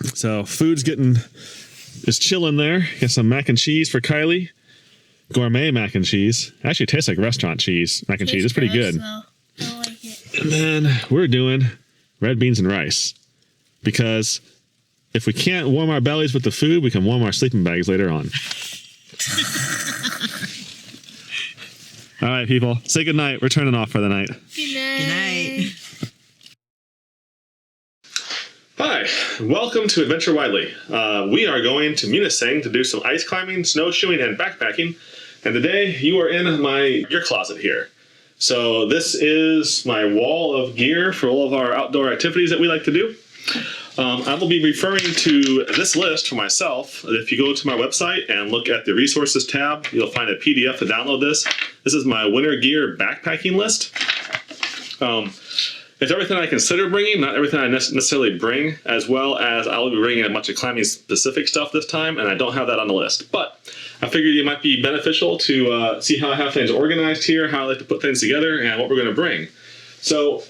So food's just chilling there. Got some mac and cheese for Kylie. Gourmet mac and cheese. Actually tastes like restaurant cheese. Mac and cheese. It's pretty good. I don't like it. And then we're doing red beans and rice. Because if we can't warm our bellies with the food, we can warm our sleeping bags later on. All right, people. Say good night. We're turning off for the night. Good night. Good night. Hi, welcome to Adventure Widely. We are going to Munising to do some ice climbing, snowshoeing, and backpacking. And today you are in my gear closet here. So this is my wall of gear for all of our outdoor activities that we like to do. I will be referring to this list for myself. If you go to my website and look at the resources tab, you'll find a PDF to download this. This is my winter gear backpacking list. It's everything I consider bringing, not everything I necessarily bring, as well as I'll be bringing a bunch of climbing specific stuff this time, and I don't have that on the list. But I figured it might be beneficial to see how I have things organized here, how I like to put things together, and what we're going to bring. So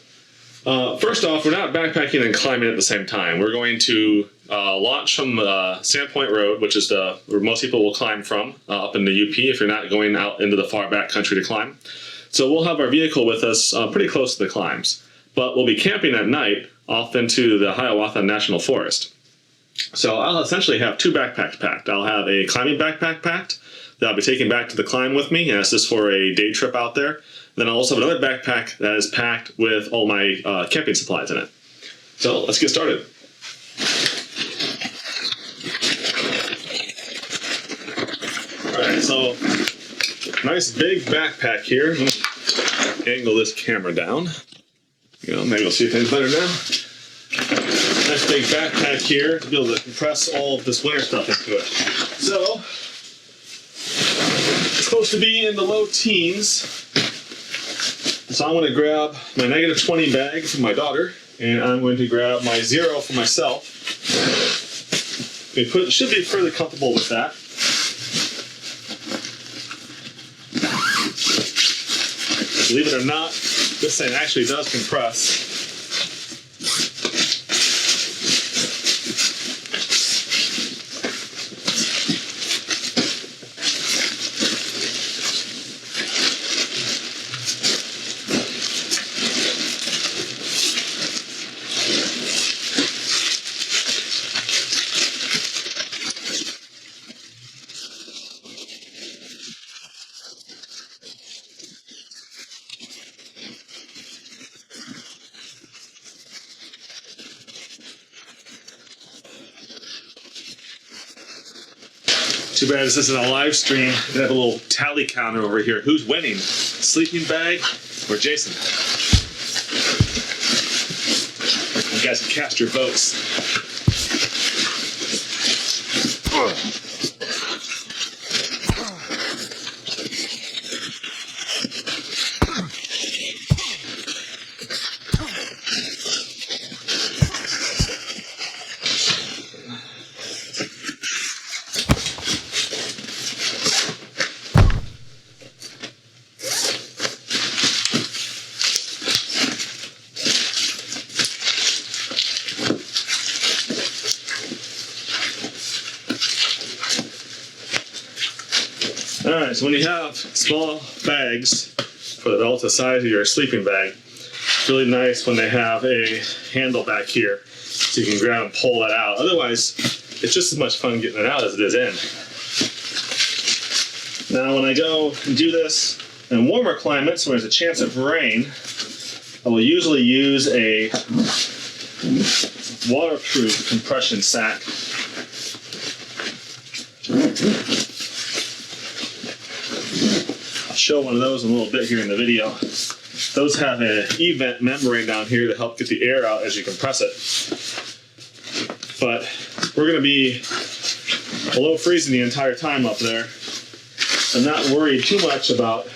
first off, we're not backpacking and climbing at the same time. We're going to launch from Sandpoint Road, which is where most people will climb from, up in the UP if you're not going out into the far back country to climb. So we'll have our vehicle with us pretty close to the climbs. But we'll be camping at night off into the Hiawatha National Forest. So I'll essentially have two backpacks packed. I'll have a climbing backpack packed that I'll be taking back to the climb with me, and that's just for a day trip out there. Then I'll also have another backpack that is packed with all my camping supplies in it. So let's get started. Alright, so nice big backpack here. Angle this camera down. Maybe you'll see things better now. Nice big backpack here to be able to compress all of this winter stuff into it. So, it's supposed to be in the low teens. So I'm going to grab my -20 bag for my daughter, and I'm going to grab my 0 for myself. Should be fairly comfortable with that. Believe it or not, this thing actually does compress. Too bad this isn't a live stream. They have a little tally counter over here. Who's winning? Sleeping bag or Jason? You guys can cast your votes. Alright, so when you have small bags for the relative size of your sleeping bag, it's really nice when they have a handle back here so you can grab and pull that out. Otherwise, it's just as much fun getting it out as it is in. Now when I go and do this in warmer climates where there's a chance of rain, I will usually use a waterproof compression sack. Show one of those in a little bit here in the video. Those have an E-vent membrane down here to help get the air out as you compress it. But we're going to be below freezing the entire time up there. I'm not worried too much about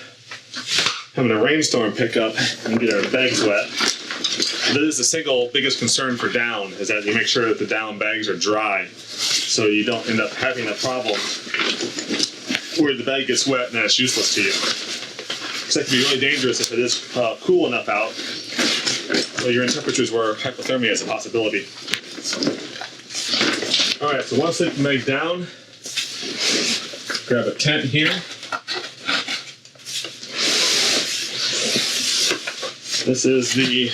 having a rainstorm pick up and get our bags wet. That is the single biggest concern for down, is that you make sure that the down bags are dry so you don't end up having a problem where the bag gets wet and then it's useless to you. Because that can be really dangerous if it is cool enough out. So you're in temperatures where hypothermia is a possibility. Alright, so one sleeping bag down. Grab a tent here. This is the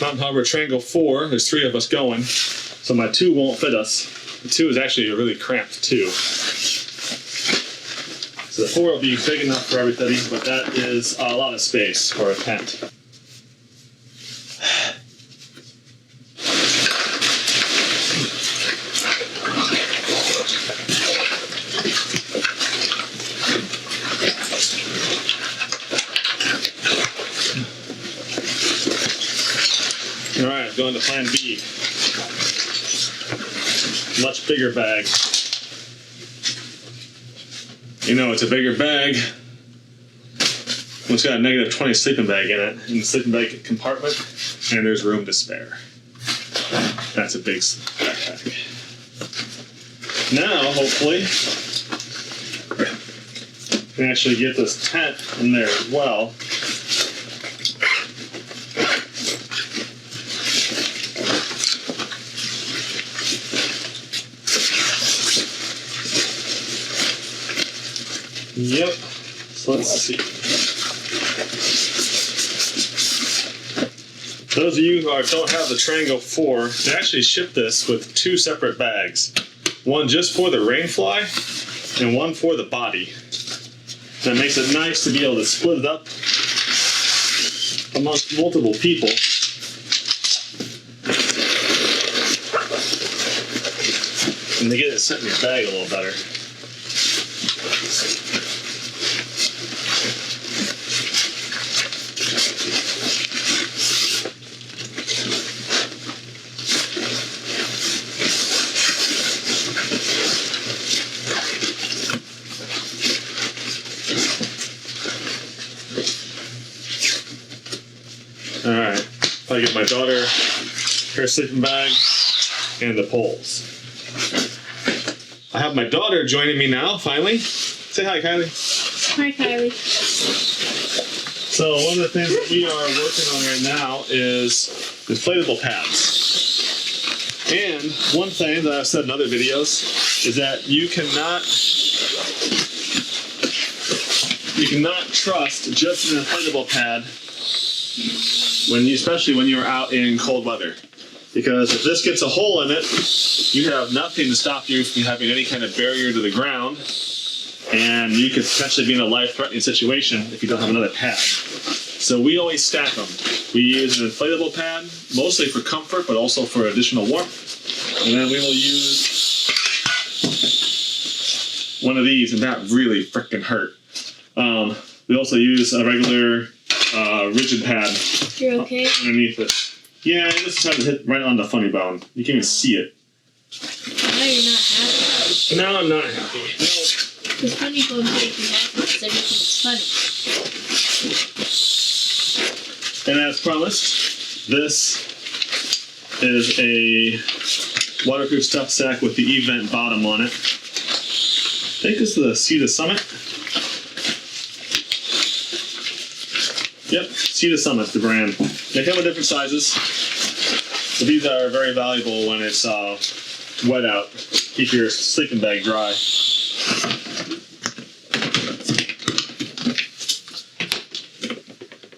Mountain Harbor Triangle 4. There's 3 of us going, so my 2 won't fit us. The 2 is actually a really cramped 2. So the 4 will be big enough for everybody, but that is a lot of space for a tent. Alright, going to plan B. Much bigger bag. You know, it's a bigger bag. It's got a negative 20 sleeping bag in it, in the sleeping bag compartment, and there's room to spare. That's a big backpack. Now, hopefully, we can actually get this tent in there as well. Yep, so let's see. Those of you who don't have the Triangle 4, they actually ship this with 2 separate bags. One just for the rainfly, and one for the body. That makes it nice to be able to split it up amongst multiple people. And to get it set in your bag a little better. Alright, I get my daughter her sleeping bag and the poles. I have my daughter joining me now, finally. Say hi, Kylie. Hi, Kylie. So one of the things that we are working on right now is inflatable pads. And one thing that I've said in other videos is that you cannot trust just an inflatable pad especially when you're out in cold weather. Because if this gets a hole in it, you have nothing to stop you from having any kind of barrier to the ground, and you could potentially be in a life-threatening situation if you don't have another pad. So we always stack them. We use an inflatable pad, mostly for comfort, but also for additional warmth. And then we will use one of these, and that really freaking hurt. We also use a regular rigid pad. You're okay? Underneath it. Yeah, I just had to hit right on the funny bone. You can't even see it. Now you're not happy. No, I'm not happy. No. Because funny bones make you happy because everything's funny. And as promised, this is a waterproof stuff sack with the E-vent bottom on it. I think this is the Sea to Summit. Yep, Sea to Summit, the brand. They come in different sizes, but these are very valuable when it's wet out. Keep your sleeping bag dry.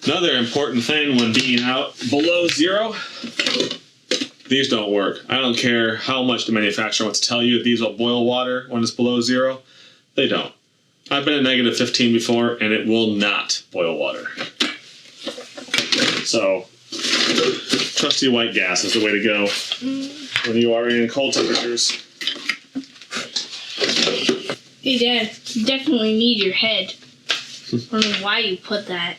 Another important thing when being out below zero, these don't work. I don't care how much the manufacturer wants to tell you that these will boil water when it's below zero. They don't. I've been at negative 15 before, and it will not boil water. So, trusty white gas is the way to go when you are in cold temperatures. Hey, Dad, you definitely need your head. I don't know why you put that.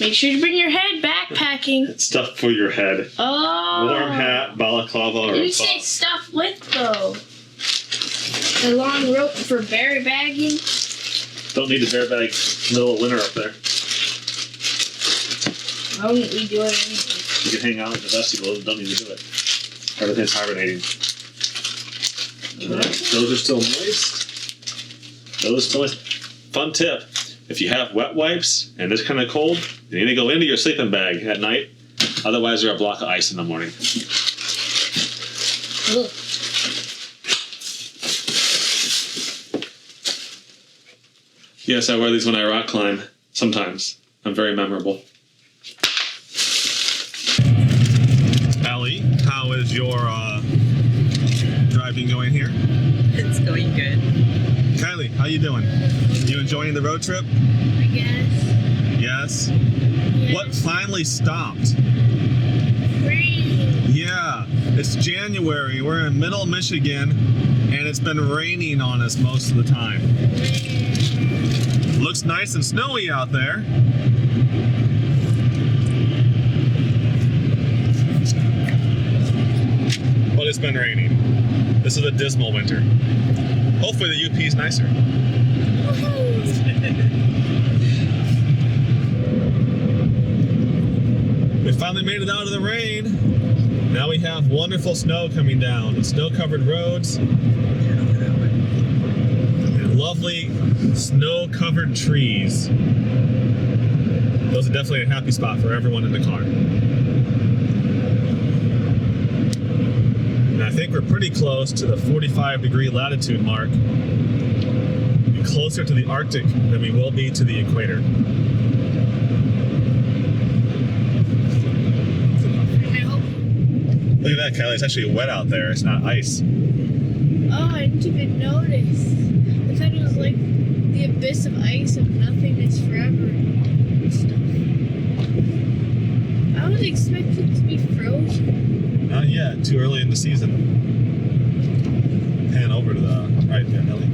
Make sure you bring your head backpacking. It's stuff for your head. Oh. Warm hat, balaclava, or You say stuff with, though. The long rope for berry bagging. Don't need the bear bag middle of winter up there. Why wouldn't we do it anyway? You can hang out in the vestibule and don't need to do it. Everything's hibernating. Those are still moist. Those are still moist. Fun tip. If you have wet wipes and it's kind of cold, you need to go into your sleeping bag at night Otherwise, you're a block of ice in the morning. Ugh. Yes, I wear these when I rock climb. Sometimes. I'm very memorable. Ellie, how is your driving going here? It's going good. Kylie, how you doing? You enjoying the road trip? I guess. Yes. Yes. What finally stopped? Rain. Yeah, it's January. We're in middle Michigan, and it's been raining on us most of the time. Looks nice and snowy out there. But it's been raining. This is a dismal winter. Hopefully the UP is nicer. We finally made it out of the rain. Now we have wonderful snow coming down and snow-covered roads and lovely snow-covered trees. Those are definitely a happy spot for everyone in the car. And I think we're pretty close to the 45-degree latitude mark. We're closer to the Arctic than we will be to the equator. Look at that, Kylie. It's actually wet out there. It's not ice. Oh, I didn't even notice. I thought it was like the abyss of ice of nothingness forever and stuff. I was expecting it to be frozen. Not yet. Too early in the season. Pan over to the right there, Ellie.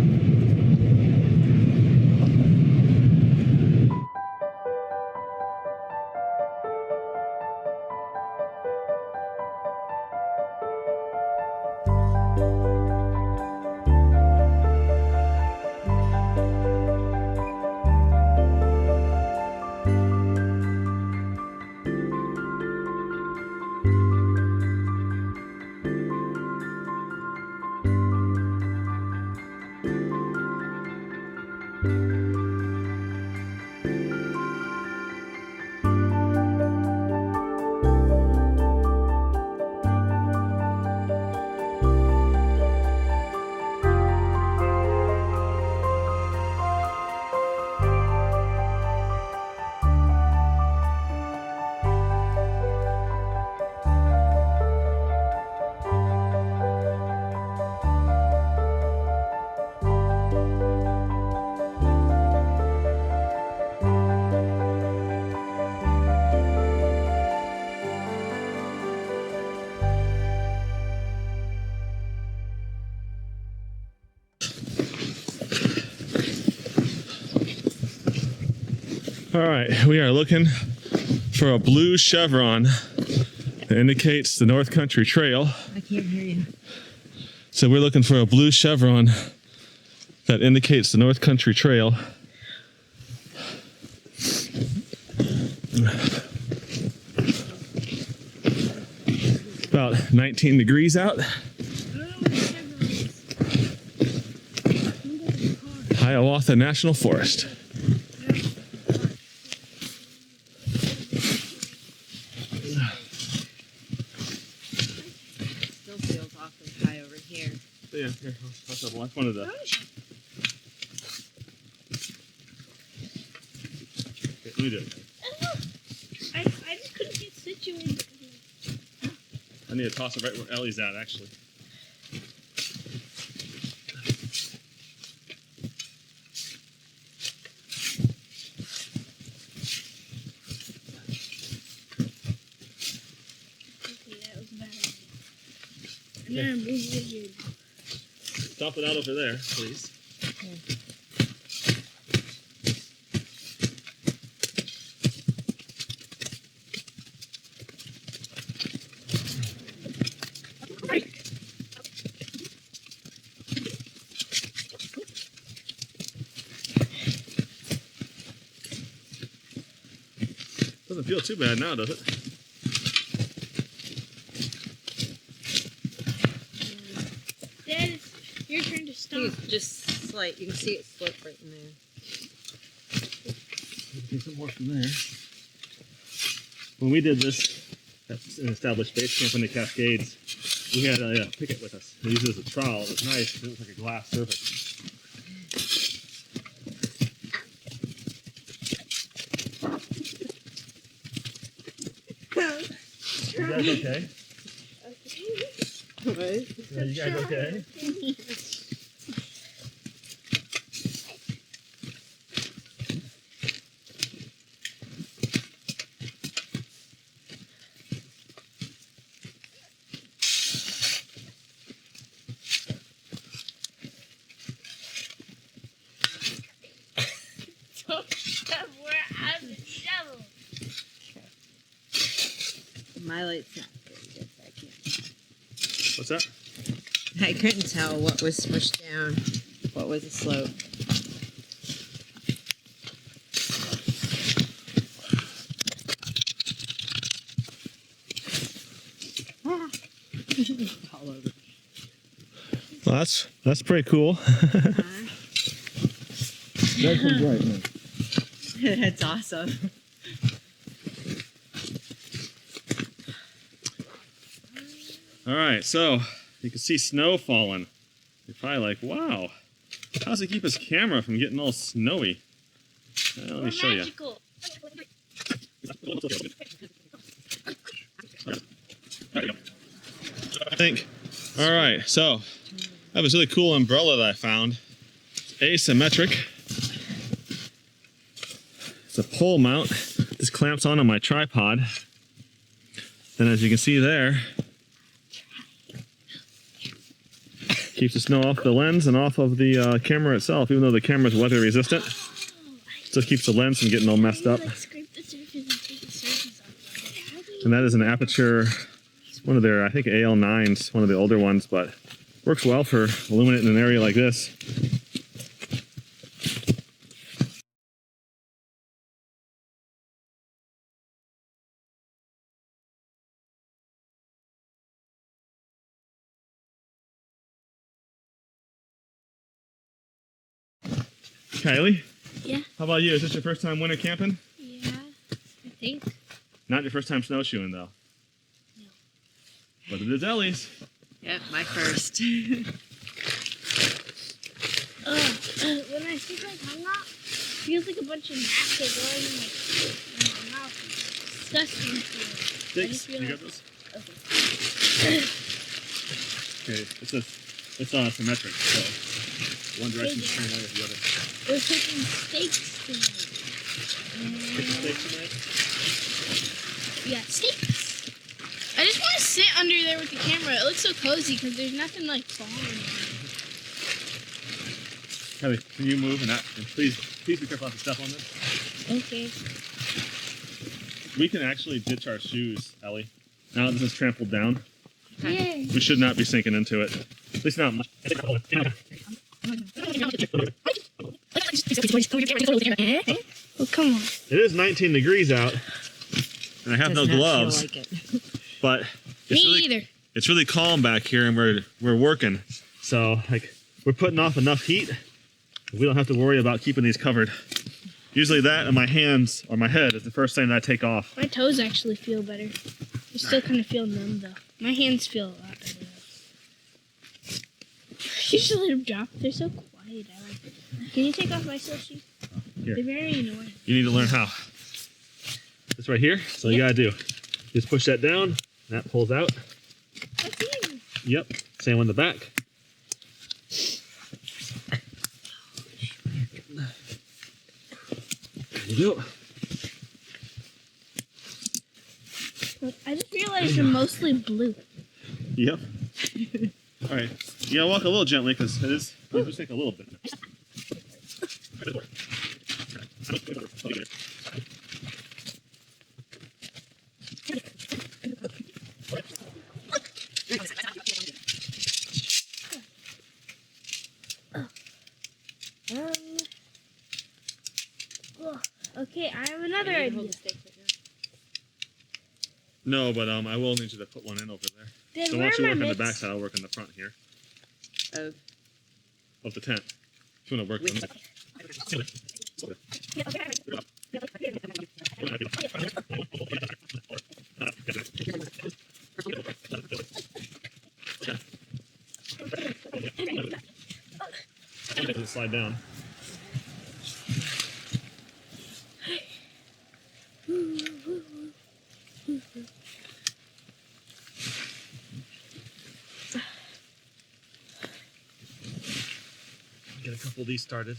All right, we are looking for a blue chevron that indicates the North Country Trail. I can't hear you. So we're looking for a blue chevron that indicates the North Country Trail. About 19 degrees out. Hiawatha National Forest. Still feels awfully high over here. Yeah, here, I'll one of the. Okay, let me do it. I just couldn't get situated. I need to toss it right where Ellie's at, actually. Okay, that was bad. I'm gonna move it here. Dump it out over there, please. Doesn't feel too bad now, does it? Dad, it's your turn to stop. It's just slight. You can see it slip right in there. Take some more from there. When we did this That's an established base camp in the Cascades. We had a picket with us. We used it as a trowel. It was nice. It was like a glass surface. You guys okay? What? Yeah, you guys okay? We're out of shovel. My light's not very good, so I can't. What's that? I couldn't tell what was smushed down, what was a slope. All over. Well, that's pretty cool. That's right, man. That's awesome. All right, so you can see snow falling. You're probably like, wow, how does he keep his camera from getting all snowy? Let me show you. Magical. I think. All right, so I have this really cool umbrella that I found. It's asymmetric. It's a pole mount. This clamps on my tripod. And as you can see there, keeps the snow off the lens and off of the camera itself, even though the camera is weather resistant. Still keeps the lens from getting all messed up. And that is an aperture, one of their, I think AL9s, one of the older ones, but works well for illuminating an area like this. Kylie? Yeah? How about you? Is this your first time winter camping? Yeah, I think. Not your first time snowshoeing, though. No. But it is Ellie's. Yep, my first. When I stick my tongue out, it feels like a bunch of napkin going in my mouth. It's disgusting feeling. Thanks. You got those? Okay. Okay, it's symmetric, so one direction is the same way as the other. We're taking steaks tonight. Take the steaks tonight? We got steaks. I just want to sit under there with the camera. It looks so cozy because there's nothing like falling. Kelly, can you move and please be careful not to step on this. Okay. We can actually ditch our shoes, Ellie. Now that this is trampled down, Yay. we should not be sinking into it. At least not much. Oh, come on. It is 19 degrees out, and I have no Does not gloves, feel like it. but Me really, either. it's really calm back here, and we're working. So like we're putting off enough heat. We don't have to worry about keeping these covered. Usually that and my hands or my head is the first thing that I take off. My toes actually feel better. I still kind of feel numb though. My hands feel a lot better though. You should let them drop. They're so quiet. I like it. Can you take off my sole shoes? Here. They're very annoying. You need to learn how. This right here, so you gotta do. Just push that down, and that pulls out. That's easy. Yep, same on the back. There you go. Look, I just realized they're mostly blue. Yep. All right, you gotta walk a little gently because it is. It'll just take a little bit. Okay, I have another idea. No, but I will need you to put one in over there. Dad, So why where don't you are work my on the back mitts? side? I'll work on the front here Oh, of the tent. If you want to work on it. slide down. Get a couple of these started.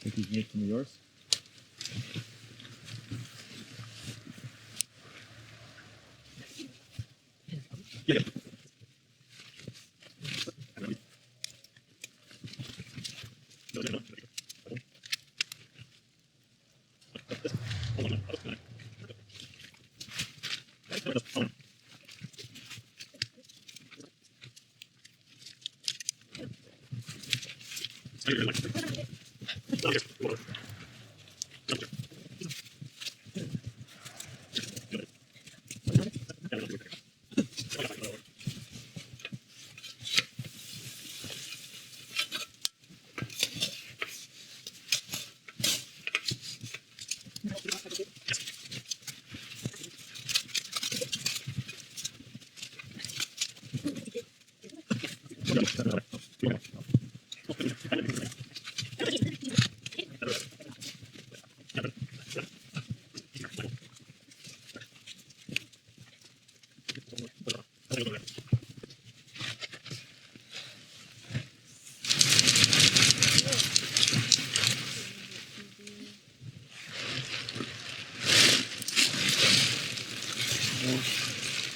Think you can get some of yours? Yep.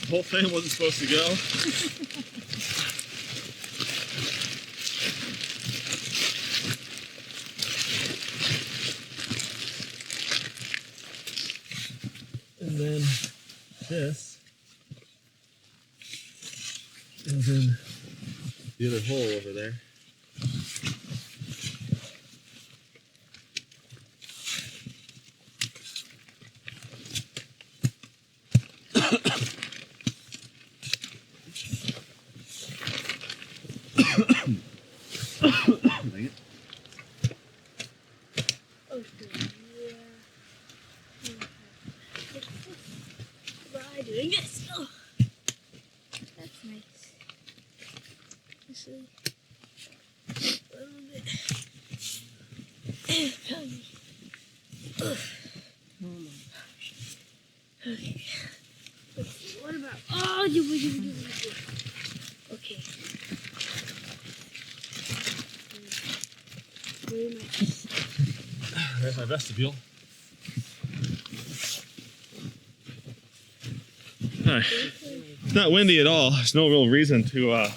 The whole thing wasn't supposed to go. And then this goes in the other hole over there. By doing this. Oh, that's nice. This is a little bit heavy. Oh my gosh. Okay. Let's see. What about? Oh, okay. Very nice. There's my vestibule. Hi. It's not windy at all. There's no real reason to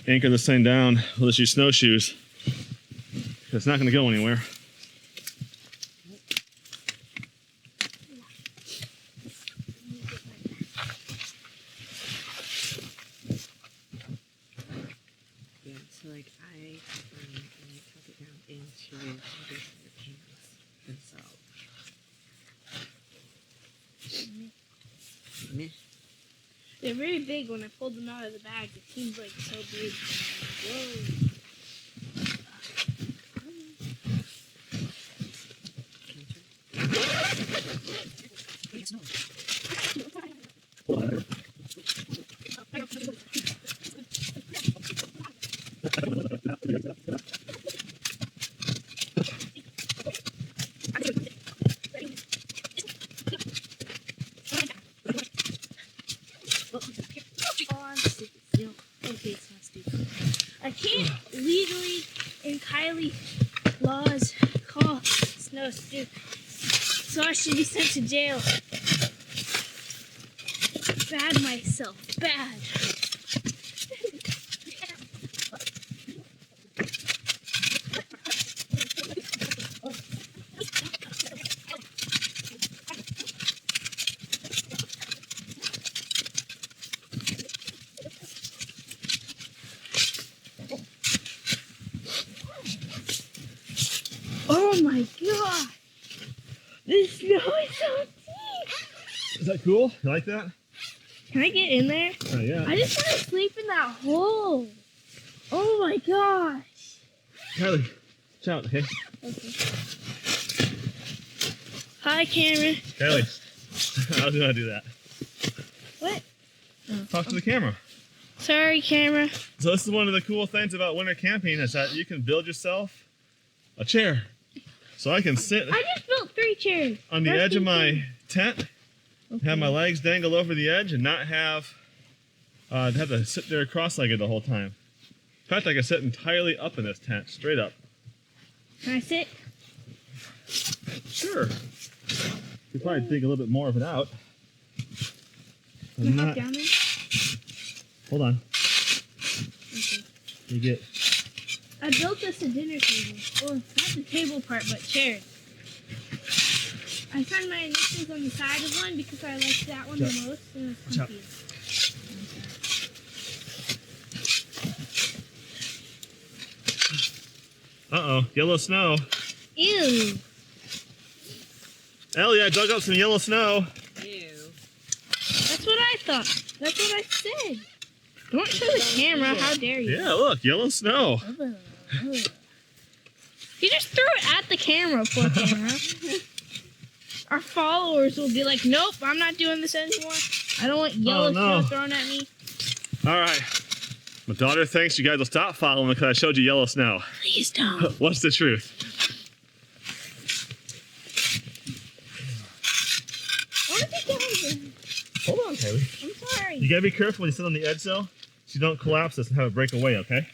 anchor this thing down unless you snowshoes. It's not going to go anywhere. Yeah, so like I tuck it down into the pants, and so. Meh. They're very big. When I pulled them out of the bag, it seems like so big. Whoa. Okay, it's not stupid. I can't legally in Kylie laws call snow stupid, so I should be sent to jail. Bad myself. Bad. Oh my god! This snow is so deep! Is that cool? You like that? Can I get in there? Yeah. I just want to sleep in that hole. Oh my gosh. Kylie, shout, okay? Okay. Hi, camera. Kylie, I was gonna do that. What? Talk to the camera. Sorry, camera. So this is one of the cool things about winter camping is that you can build yourself a chair. So I can sit I just built 3 chairs. on the edge of my tent, Okay. have my legs dangle over the edge, and not have to sit there cross-legged the whole time. In fact, I can sit entirely up in this tent, straight up. Can I sit? Sure. You probably dig a little bit more of it out. Can I hop down there? Hold on. Okay. You get. I built this a dinner table. Well, not the table part, but chairs. I found my initials on the side of one because I liked that one the most and it was comfy. Uh-oh, yellow snow. Ew. Ellie, I dug up some yellow snow. Ew. That's what I thought. That's what I said. Don't show the camera. How dare you? Yeah, look, yellow snow. You just threw it at the camera, poor camera. Our followers will be like, nope, I'm not doing this anymore. I don't want yellow snow thrown at me. All right. My daughter thinks you guys will stop following because I showed you yellow snow. Please don't. What's the truth? I want to get down here. Hold on, Haley. I'm sorry. You gotta be careful when you sit on the edge, though, so you don't collapse this and have it break away, okay?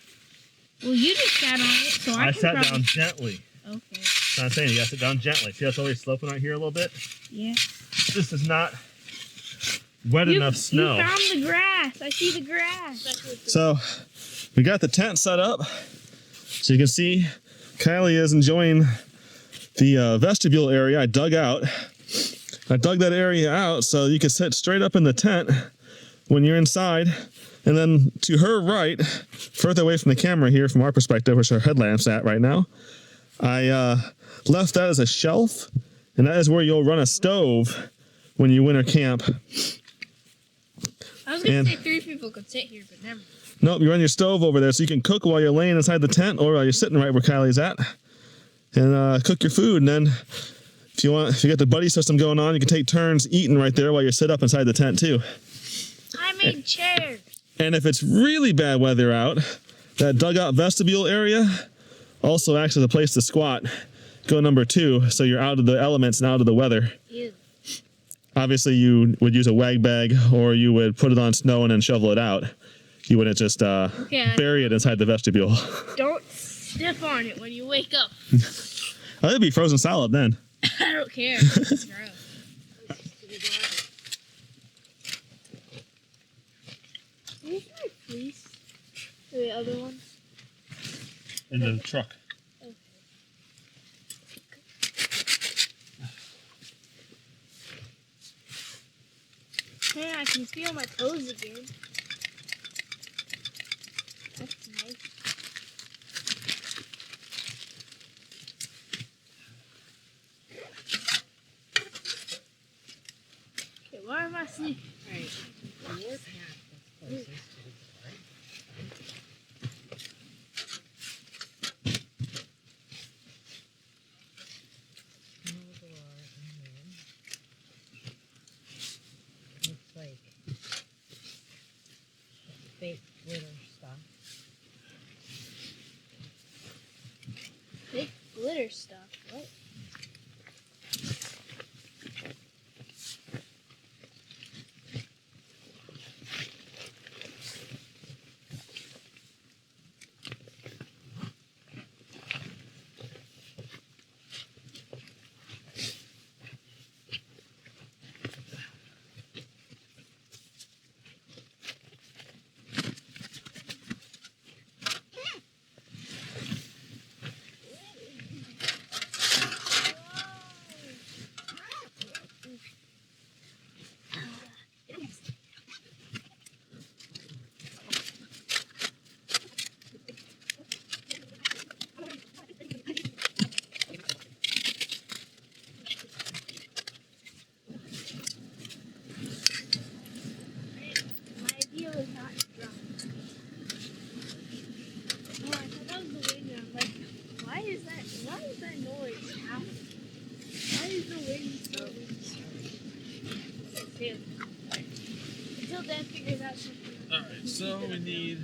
Well, you just sat on it, so I can sat probably... down gently. Okay. That's what I'm saying. You gotta sit down gently. See how it's already sloping right here a little bit? Yeah. This is not wet enough snow. You found the grass. I see the grass. So, we got the tent set up. So you can see Kylie is enjoying the vestibule area I dug out. I dug that area out so you can sit straight up in the tent when you're inside. And then to her right, further away from the camera here from our perspective, which our headlamp's at right now, I left that as a shelf. And that is where you'll run a stove when you winter camp. I was going to say 3 people could sit here, but never. Nope, you run your stove over there so you can cook while you're laying inside the tent or while you're sitting right where Kylie's at. And cook your food. And then if you get the buddy system going on, you can take turns eating right there while you sit up inside the tent too. I made chairs. And if it's really bad weather out, that dugout vestibule area also acts as a place to squat. Go number 2, so you're out of the elements and out of the weather. Ew. Obviously, you would use a wag bag or you would put it on snow and then shovel it out. You wouldn't just bury it inside the vestibule. Don't sniff on it when you wake up. Oh, it'd be frozen solid then. I don't care. It's gross. Where's my fleece? The other one? In the truck. Okay. Hey, I can feel my toes again. That's nice. Okay, why am I sleeping? Right. Your path is closest to the door. No door, and then looks like fake glitter stuff. Big glitter stuff. What? we need.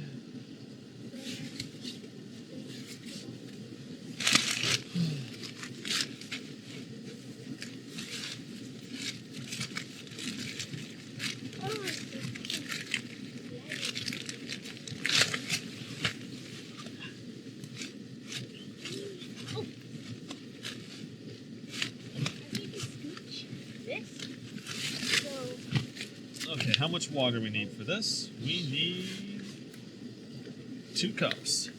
Okay, how much water we need for this? We need 2 cups.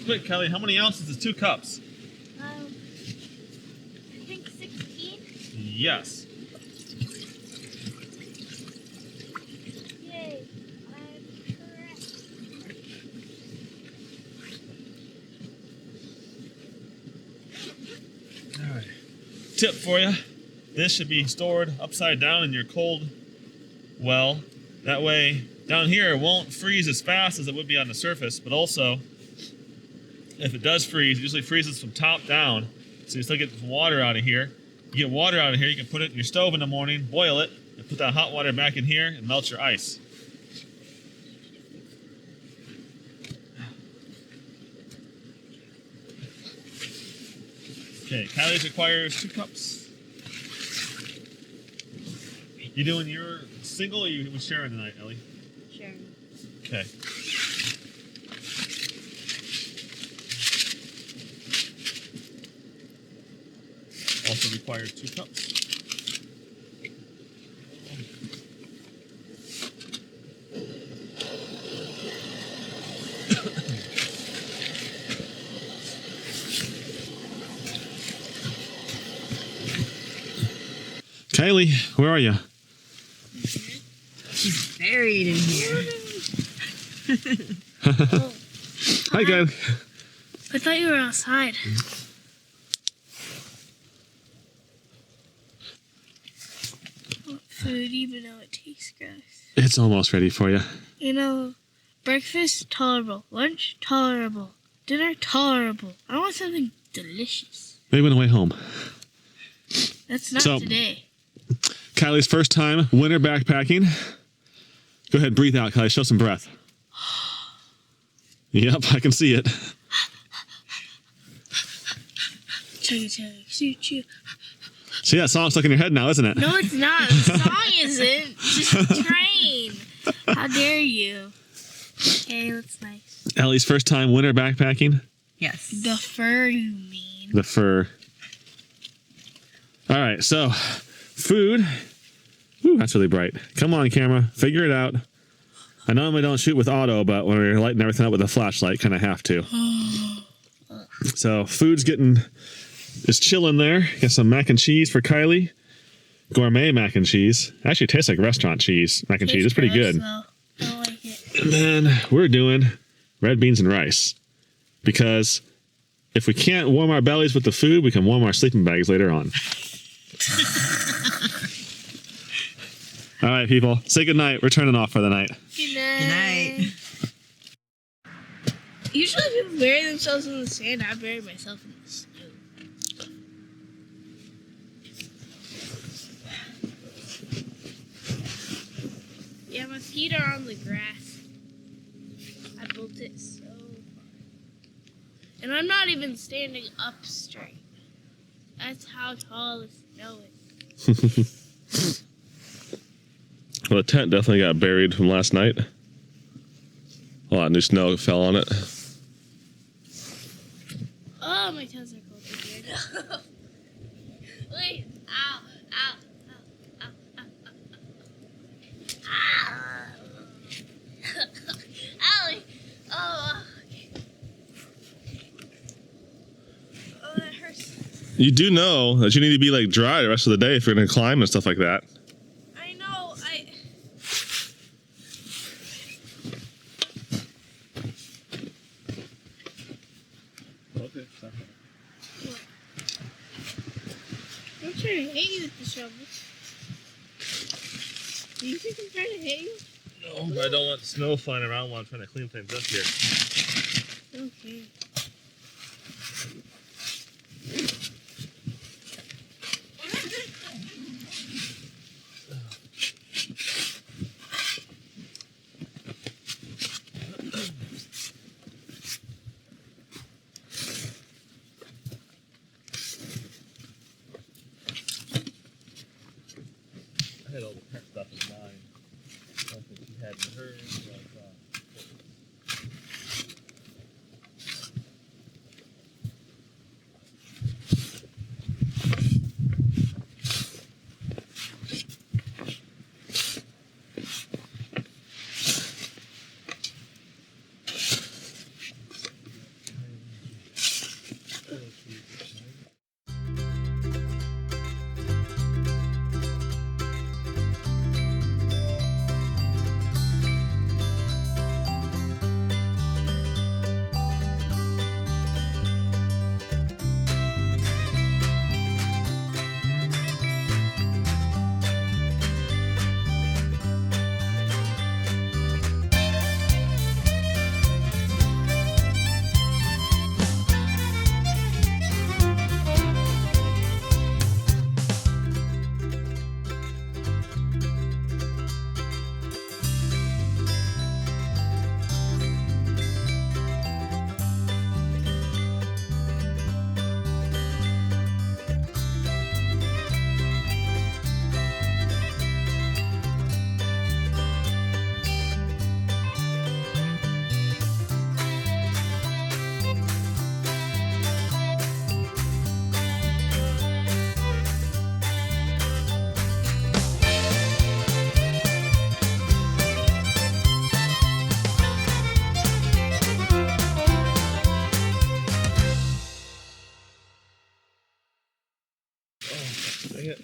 Quick, Kelly, how many ounces is 2 cups? I think 16. Yes. Yay, I'm correct. All right. Tip for you. This should be stored upside down in your cold well. That way, down here it won't freeze as fast as it would be on the surface, but also, if it does freeze, it usually freezes from top down, so you still get water out of here. You get water out of here, you can put it in your stove in the morning, boil it, and put that hot water back in here and melt your ice. Okay, Kylie's requires 2 cups. You doing your single or you sharing tonight, Ellie? Sharing. Okay. Also requires 2 cups. Kylie, where are you? She's buried in here. Hi, Kylie. I thought you were outside. Want food even though it tastes gross. It's almost ready for you. You know, breakfast, tolerable. Lunch, tolerable. Dinner, tolerable. I want something delicious. Maybe on the way home. That's not So- today. Kylie's first time winter backpacking. Go ahead, breathe out, Kylie. Show some breath. Yep, I can see it. Chugga chugga, choo choo. See, that song's stuck in your head now, isn't it? No, it's not. The song isn't. It's just a train. How dare you? Okay, that's nice. Ellie's first time winter backpacking. Yes. The fur, you mean? The fur. All right, so food. Ooh, that's really bright. Come on, camera. Figure it out. I normally don't shoot with auto, but when we're lighting everything up with a flashlight, kind of have to. So food's is chilling there. Got some mac and cheese for Kylie. Gourmet mac and cheese. Actually tastes like restaurant cheese. Mac and cheese. It's pretty good. Though. I don't like it. And then we're doing red beans and rice. Because if we can't warm our bellies with the food, we can warm our sleeping bags later on. All right, people. Say goodnight. We're turning off for the night. Good night. Good night. Usually people bury themselves in the sand. I bury myself in the snow. Yeah, my feet are on the grass. I built it so far. And I'm not even standing up straight. That's how tall the snow is. Well, the tent definitely got buried from last night. A lot of new snow fell on it. Oh, my toes are cold again. Wait. Ow. Ow. Ow. Ow. Ow. Ow. Ow. Owie. Oh. Okay. Oh, that hurts. You do know that you need to be like dry the rest of the day if you're going to climb and stuff like that. I know. Okay. I'm trying to hit you with the shovel. Do you think I'm trying to hit you? No, but I don't want snow flying around while I'm trying to clean things up here. Okay. had all the pet stuff in mind. Something she had in hers was dang it.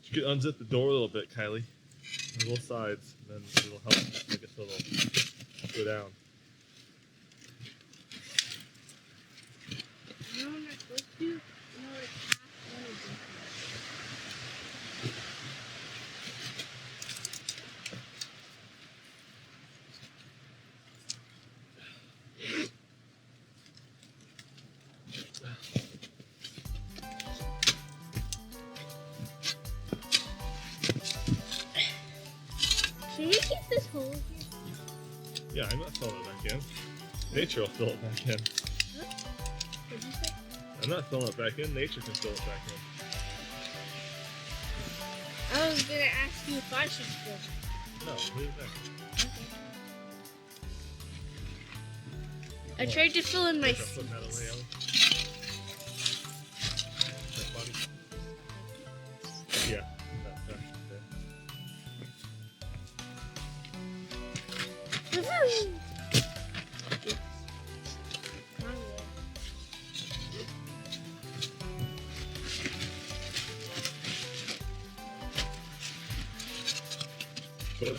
You could unzip the door a little bit, Kylie, on both sides, and then it'll help. I guess it'll go down. No, I'm not supposed to. No, it's half one of them. Can we keep this hole here? Yeah, I'm not filling it back in. Nature will fill it back in. What'd you say? I'm not filling it back in. Nature can fill it back in. I was gonna ask you if I should fill it. No, leave it there. I tried to fill in my I'm putting that away, Ellie. That body. Yeah, that's there. But